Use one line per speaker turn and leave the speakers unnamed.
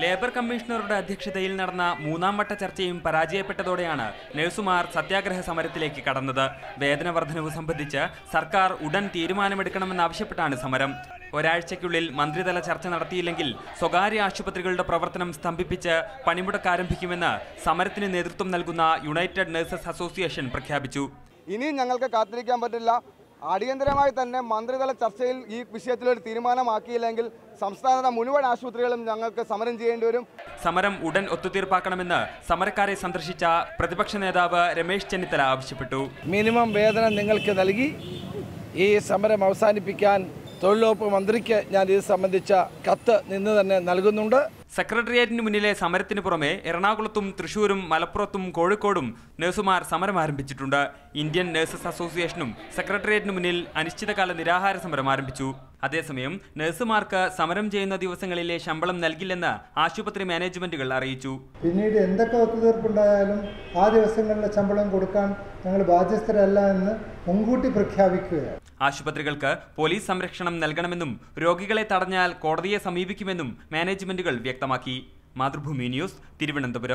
Labour കമ്മീഷണറുടെ അധ്യക്ഷതയിൽ നടന്ന മൂന്നാം വട്ട ചർച്ചയും പരാജയപ്പെട്ടതോടെയാണ് നഴ്സുമാർ സത്യാഗ്രഹ സമരത്തിലേക്ക് കടന്നത്. വേതന വർധനവ് സംബന്ധിച്ച് സർക്കാർ ഉടൻ തീരുമാനമെടുക്കണമെന്നാവശ്യപ്പെട്ടാണ് സമരം. ഒരാഴ്ചയ്ക്കുള്ളിൽ മന്ത്രിതല ചർച്ച നടത്തിയില്ലെങ്കിൽ സ്വകാര്യ ആശുപത്രികളുടെ പ്രവർത്തനം സ്തംഭിപ്പിച്ച് പണിമുടക്ക് ആരംഭിക്കുമെന്ന് സമരത്തിന് നേതൃത്വം നൽകുന്ന യുണൈറ്റഡ് നഴ്സസ് അസോസിയേഷൻ പ്രഖ്യാപിച്ചു.
ഇനിയും ഞങ്ങൾക്ക് കാത്തിരിക്കാൻ പറ്റില്ല. അടിയന്തരമായി തന്നെ മന്ത്രിതല ചർച്ചയിൽ ഈ വിഷയത്തിലൊരു തീരുമാനമാക്കിയില്ലെങ്കിൽ സംസ്ഥാനത്തെ മുഴുവൻ ആശുപത്രികളും ഞങ്ങൾക്ക് സമരം ചെയ്യേണ്ടി വരും.
സമരം ഉടൻ ഒത്തുതീർപ്പാക്കണമെന്ന് സമരക്കാരെ സന്ദർശിച്ച പ്രതിപക്ഷ നേതാവ് രമേശ് ചെന്നിത്തല ആവശ്യപ്പെട്ടു.
മിനിമം വേതനം നിങ്ങൾക്ക് നൽകി ഈ സമരം അവസാനിപ്പിക്കാൻ തൊഴിൽ വകുപ്പ് മന്ത്രിക്ക് ഞാൻ ഇത് സംബന്ധിച്ച കത്ത് നിന്ന് തന്നെ നൽകുന്നുണ്ട്.
സെക്രട്ടേറിയറ്റിന് മുന്നിലെ സമരത്തിന് പുറമെ എറണാകുളത്തും തൃശൂരും മലപ്പുറത്തും കോഴിക്കോടും നഴ്സുമാർ സമരം ആരംഭിച്ചിട്ടുണ്ട്. ഇന്ത്യൻ നഴ്സസ് അസോസിയേഷനും സെക്രട്ടേറിയറ്റിന് മുന്നിൽ അനിശ്ചിതകാല നിരാഹാര സമരം ആരംഭിച്ചു. അതേസമയം നഴ്സുമാർക്ക് സമരം ചെയ്യുന്ന ദിവസങ്ങളിലെ ശമ്പളം നൽകില്ലെന്ന് ആശുപത്രി മാനേജ്മെന്റുകൾ അറിയിച്ചു.
പിന്നീട് എന്തൊക്കെ ഒത്തുതീർപ്പുണ്ടായാലും ആ ദിവസങ്ങളിലെ ശമ്പളം കൊടുക്കാൻ ഞങ്ങൾ ബാധ്യസ്ഥരല്ല എന്ന് മുൻകൂട്ടി പ്രഖ്യാപിക്കുകയാണ്.
ആശുപത്രികൾക്ക് പോലീസ് സംരക്ഷണം നൽകണമെന്നും രോഗികളെ തടഞ്ഞാൽ കോടതിയെ സമീപിക്കുമെന്നും മാനേജ്മെന്റുകൾ വ്യക്തമാക്കി. മാതൃഭൂമി ന്യൂസ്, തിരുവനന്തപുരം.